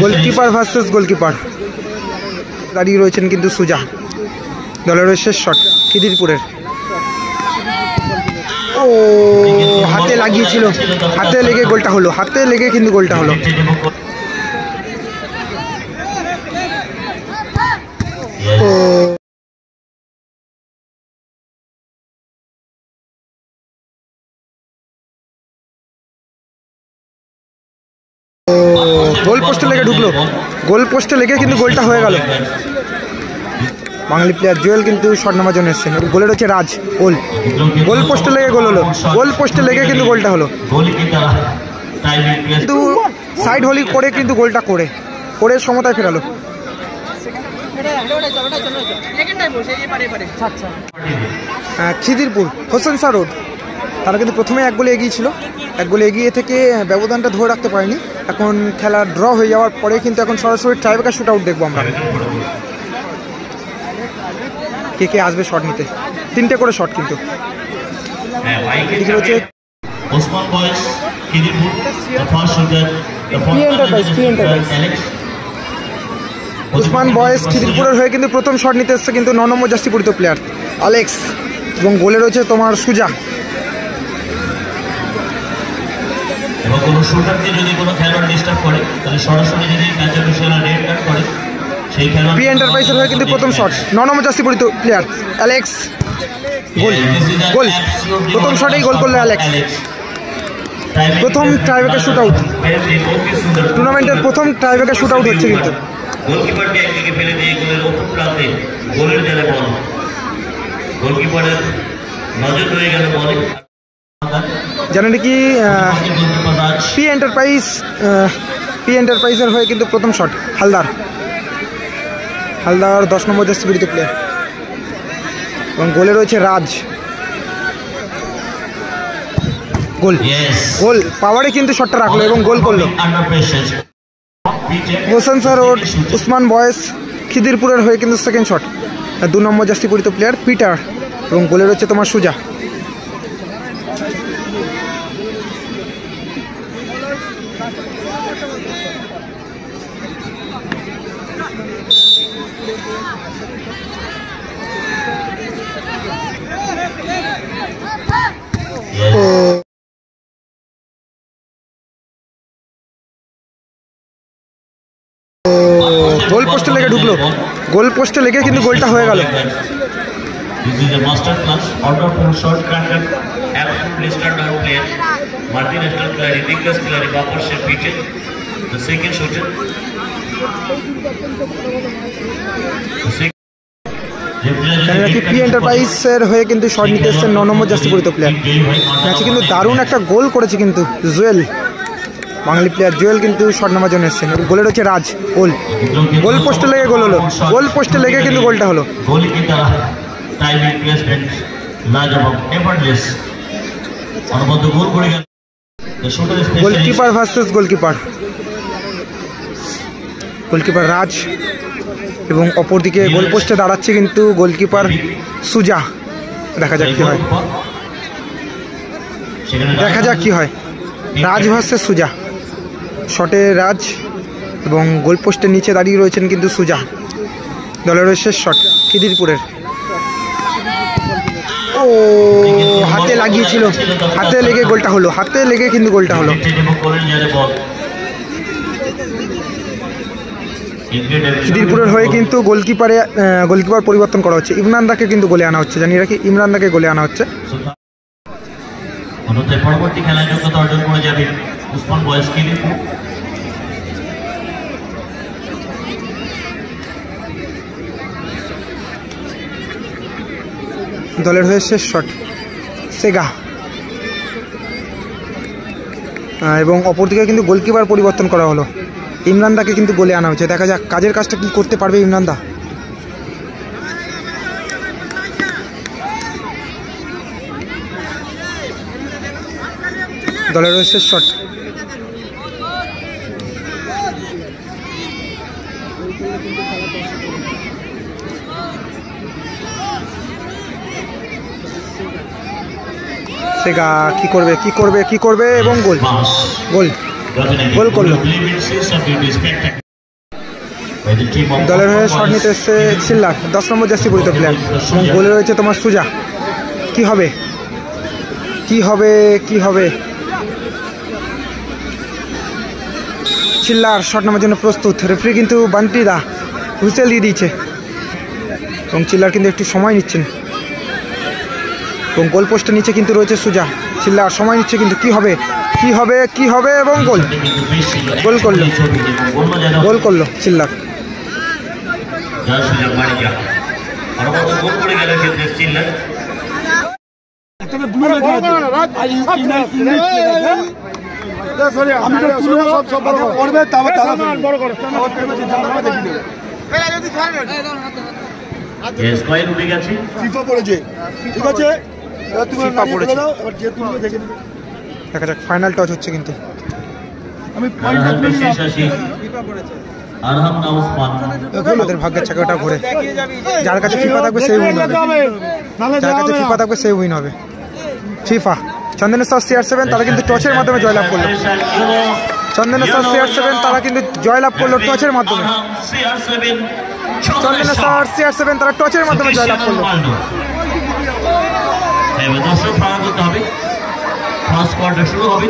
Goalkeeper versus goalkeeper দাঁড়িয়ে রয়েছেন কিন্তু সুজা। দলের শেষ শট খিদিরপুরের। ও হাতে লাগিয়েছিল, হাতে লেগে গোলটা হলো, হাতে লেগে কিন্তু গোলটা হলো। ও গোল পোস্টে লেগে ঢুকলো, গোল পোস্টে লেগে কিন্তু গোলটা হয়ে গেল। বাঙালি প্লেয়ার জুয়েল কিন্তু শট নেওয়ার জন্য এসেছেন। গোলের হচ্ছে রাজ। গোল, গোল পোস্টে লেগে গোল হলো, গোল পোস্টে লেগে কিন্তু গোলটা হলো। কিন্তু সাইড হোলি করে কিন্তু গোলটা করে সমতায় ফেরালো। খিদিরপুর হোসেন শাহ রোড তারা কিন্তু প্রথমে এক গোলে এগিয়ে ছিল, এক গোলে এগিয়ে থেকে ব্যবধানটা ধরে রাখতে পারেনি। এখন খেলা ড্র হয়ে যাওয়ার পরে কিন্তু এখন সরাসরি টাইব্রেকার শুট আউট দেখবো আমরা। কে কে আসবে শট নিতে, 3টে করে শট কিন্তু হচ্ছে উসমান বয়েস খিদিরপুরের হয়ে কিন্তু প্রথম শট নিতে এসছে কিন্তু 9 নম্বর জার্সি পরিহিত প্লেয়ার অ্যালেক্স, এবং গোলে রয়েছে তোমার সুজা। এবং কোনো শুটারকে যদি কোনো খেলোয়াড় ডিস্টার্ব করে তাহলে সরাসরি যদি ম্যাচ অফিশিয়াল রেড কার্ড করে সেই খেলোয়াড়। পি এন্টারপ্রাইজের হয়ে কিন্তু প্রথম শট 9 নম্বর জার্সি পরিহিত প্লেয়ার অ্যালেক্স। গোল, গোল, প্রথম শটেই গোল করলো অ্যালেক্স। প্রথম টাইব্রেকার শুট আউট, টুর্নামেন্টের প্রথম টাইব্রেকার শুট আউট হচ্ছে কিন্তু। গোলকিপারকে একদিকে ফেলে দিয়ে গোলের ওপর প্রান্তে গোলের জালে বল, গোলকিপারের নজর হয়ে গেল বলে। জানেন কি পি এন্টারপ্রাইজের হয়ে কিন্তু প্রথম শট হালদার 10 নম্বর জার্সি পরিহিত প্লেয়ার, এবং গোলে রয়েছে রাজ। গোল, গোল পাওয়ারে কিন্তু শটটা রাখলো এবং গোল করলো। হোসেন শাহ রোড উসমান বয়েস খিদিরপুরের হয়ে কিন্তু সেকেন্ড শট 2 নম্বর জার্সি পরিহিত প্লেয়ার পিটার, এবং গোলে রয়েছে তোমার সুজা। গোল পোস্টে লেগে ঢুকলো, গোল পোস্টে লেগে কিন্তু গোলটা হয়ে গেল। পি এন্টারপ্রাইজের হয়ে কিন্তু শট নিতে এসছেন 9 নম্বর জার্সি পরিহিত প্লেয়ার। ম্যাচে কিন্তু দারুণ একটা গোল করেছে কিন্তু জুয়েল, বাঙালি প্লেয়ার জুয়েল কিন্তু শট নেওয়ার জন্য এসেছেন। গোলের হচ্ছে রাজ। গোল, গোল পোস্টে লেগে গোল হলো, গোল পোস্টে লেগে কিন্তু গোলটা হলো। গোলকিপার ভার্সেস গোলকিপার, গোলকিপার রাজ এবং অপরদিকে গোল পোস্টে দাঁড়াচ্ছে কিন্তু গোলকিপার সুজা। দেখা যাক কি হয়, দেখা যাক কি হয়। রাজ ভার্সেস সুজা, শটে রাজ এবং গোল পোস্টের নিচে দাঁড়িয়ে রয়েছেন কিন্তু সুজা। দলের শেষ শট খিদিরপুরের। ও হাতে লাগিয়েছিল, হাতে লেগে গোলটা হলো, হাতে লেগে কিন্তু গোলটা হলো। খিদিরপুরের হয়ে কিন্তু গোলকিপার পরিবর্তন করা হচ্ছে। ইমরান দাকে কিন্তু গোলে আনা হচ্ছে, জানিয়ে রাখি ইমরান দাকে গোলে আনা হচ্ছে। পরবর্তী খেলায় যোগ্যতা অর্জন করে যাবে উসমান বয়েস খিদিরপুর। দলের হয়ে শেষ শট সেগা, এবং অপরদিকে কিন্তু গোলকিপার পরিবর্তন করা হলো। ইমরান দাকে কিন্তু গোলে আনা হচ্ছে। দেখা যাক কাজের কাজটা কি করতে পারবে ইমরান দা। দলের শেষ শট সেগা কি করবে, কি করবে, কি করবে, এবং গোল, গোল গোল করলো। দলের হয়ে শট নিতে এসছে চিল্লার 10 নম্বর জার্সি পরিহিত প্লেয়ার এবং গোলে রয়েছে তোমার সুজা। কি হবে কি হবে কি হবে? চিল্লার শট নেওয়ার জন্য প্রস্তুত। রেফারি কিন্তু বান্টি দা হুইসেল দিয়ে দিয়েছে এবং চিল্লার কিন্তু একটু সময় নিচ্ছেন এবং গোল পোস্টের নিচে কিন্তু রয়েছে সুজা। চিল্লার সময় নিচ্ছে কিন্তু কি হবে কি হবে কি হবে এবং গোল গোল করলো গোল করলো চিল্লার। দেখা যাক ফাইনাল টচ হচ্ছে কিন্তু আমাদের ভাগ্যের চাকাটা ঘুরে যার কাছে ফিফা থাকবে সেই উইন হবে যার কাছে ফিফা থাকবে সেই উইন হবে। ফিফা চন্দনেশ্বর CR7 তারা কিন্তু টচের মাধ্যমে জয়লাভ করলো। চন্দনেশ্বর CR7 তারা কিন্তু জয়লাভ করলো টচের মাধ্যমে। চন্দনেশ্বর CR7 তারা টচের মাধ্যমে জয়লাভ করলো। দর্শক শুরু হবে।